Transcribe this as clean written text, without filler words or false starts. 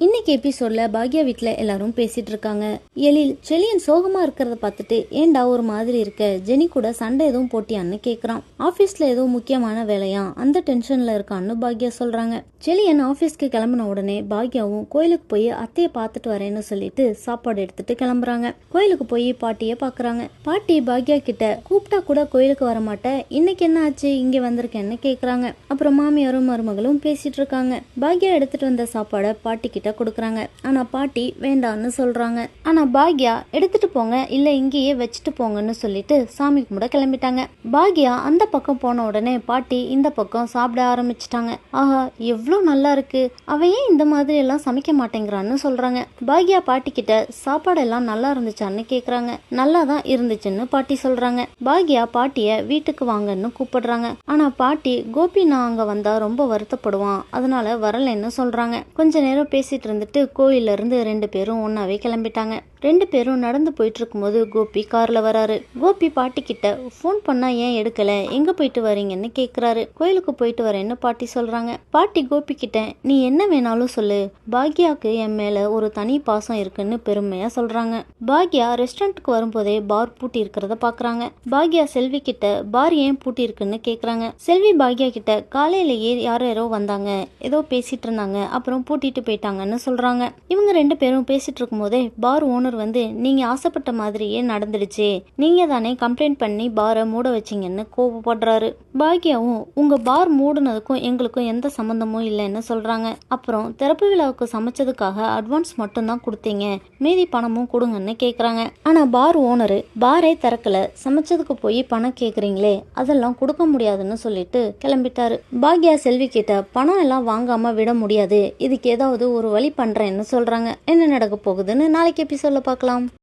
இன்னைக்கு எபிசோட்ல பாக்யா வீட்டுல எல்லாரும் பேசிட்டு இருக்காங்க. எழில் செலியன் சோகமா இருக்கிறத பார்த்துட்டு ஏண்டா ஒரு மாதிரி இருக்க, ஜெனி கூட சண்டை எதுவும் போட்டியான்னு கேக்குறான். ஆபீஸ்ல ஏதோ முக்கியமான வேலையா, அந்த டென்ஷன்ல இருக்கான்னு பாக்யா சொல்றாங்க. செலியன் ஆபீஸ்க்கு கிளம்பின உடனே பாக்யாவும் கோயிலுக்கு போய் அத்தைய பார்த்துட்டு வரேன்னு சொல்லிட்டு சாப்பாடு எடுத்துட்டு கிளம்புறாங்க. கோயிலுக்கு போய் பாட்டிய பாக்குறாங்க. பாட்டி பாக்யா கிட்ட கூப்பிட்டா கூட கோயிலுக்கு வர மாட்டேன், இன்னைக்கு என்ன ஆச்சு இங்க வந்திருக்கேன்னு கேக்குறாங்க. அப்புறம் மாமியாரும் மருமகளும் பேசிட்டு இருக்காங்க. பாக்யா எடுத்துட்டு வந்த சாப்பாடை பாட்டி கிட்ட கொடுக்குறாங்க. ஆனா பாட்டி வேண்டான்னு சொல்றாங்க. ஆனா பாக்யா எடுத்துட்டு போங்க, இல்ல இங்கேயே வச்சுட்டு போங்கன்னு சொல்லிட்டு சாமி கும்பிட கிளம்பிட்டாங்க. பாக்யா அந்த பக்கம் போன உடனே பாட்டி இந்த பக்கம் சாப்பிட ஆரம்பிச்சிட்டாங்க. ஆஹா, எவ்வளவு நல்லா இருக்கு, அவ ஏன் இந்த மாதிரி எல்லாம் சமைக்க மாட்டேங்கிறான்னு சொல்றாங்க. பாக்யா பாட்டி கிட்ட சாப்பாடெல்லாம் நல்லா இருந்துச்சான்னு கேக்குறாங்க. நல்லா தான் இருந்துச்சுன்னு பாட்டி சொல்றாங்க. பாக்யா பாட்டிய வீட்டுக்கு வாங்கன்னு கூப்பிடுறாங்க. ஆனா பாட்டி கோபி நான் அங்க வந்தா ரொம்ப வருத்தப்படுவான், அதனால வரலன்னு சொல்றாங்க. கொஞ்ச நேரம் பேசிட்டு இருந்துட்டு கோயில்ல இருந்து 2 பேரும் ஒன்னாவே கிளம்பிட்டாங்க. 2 பேரும் நடந்து போயிட்டு இருக்கும்போது கோபி கார்ல வராரு. கோபி பாட்டி கிட்ட போன் பண்ணா ஏன் எடுக்கல, எங்க போயிட்டு வரீங்கன்னு கேக்குறாரு. கோயிலுக்கு போயிட்டு வரேன்னு பாட்டி சொல்றாங்க. பாட்டி கோபி கிட்ட நீ என்ன வேணாலும் சொல்லு, பாக்யாவுக்கு என் மேல ஒரு தனி பாசம் இருக்குன்னு பெருமையா சொல்றாங்க. பாக்யா ரெஸ்டாரண்ட்டுக்கு வரும்போதே பார் பூட்டி இருக்கிறத பாக்குறாங்க. பாக்யா செல்வி கிட்ட பார் ஏன் பூட்டி இருக்குன்னு கேக்குறாங்க. செல்வி பாக்யா கிட்ட காலையிலேயே யாரோ வந்தாங்க, ஏதோ பேசிட்டு இருந்தாங்க, அப்புறம் பூட்டிட்டு போயிட்டாங்கன்னு சொல்றாங்க. இவங்க 2 பேரும் பேசிட்டு இருக்கும் போதே பார் ஓனர் வந்து நீங்க ஆசைப்பட்ட மாதிரியே நடந்துடுச்சு, நீங்க தானே கம்ப்ளைண்ட் பண்ணி பாரை மூட வச்சீங்கன்னு கோபப்படுறாரு. பாக்யாவும் உங்க பார் மூடுனதுக்கும் எங்களுக்கும் எந்த சம்பந்தமும் இல்லைன்னு சொல்றாங்க. அப்புறம் திறப்பு விழாவுக்கு சமைச்சதுக்காக அட்வான்ஸ் மட்டும் தான் கொடுத்தீங்க, மீதி பணமும் கொடுங்கன்னு கேக்குறாங்க. ஆனா பார் ஓனரு பாரே திறக்கல, சமைச்சதுக்கு போய் பணம் கேக்குறீங்களே, அதெல்லாம் கொடுக்க முடியாதுன்னு சொல்லிட்டு கிளம்பிட்டாரு. பாக்யா செல்வி கிட்ட பணம் எல்லாம் வாங்காம விட முடியாது, இதுக்கு ஏதாவது ஒரு வழி பண்றேன்னு சொல்றாங்க. என்ன நடக்க போகுதுன்னு நாளைக்கு எபிசோட்ல பார்க்கலாம்.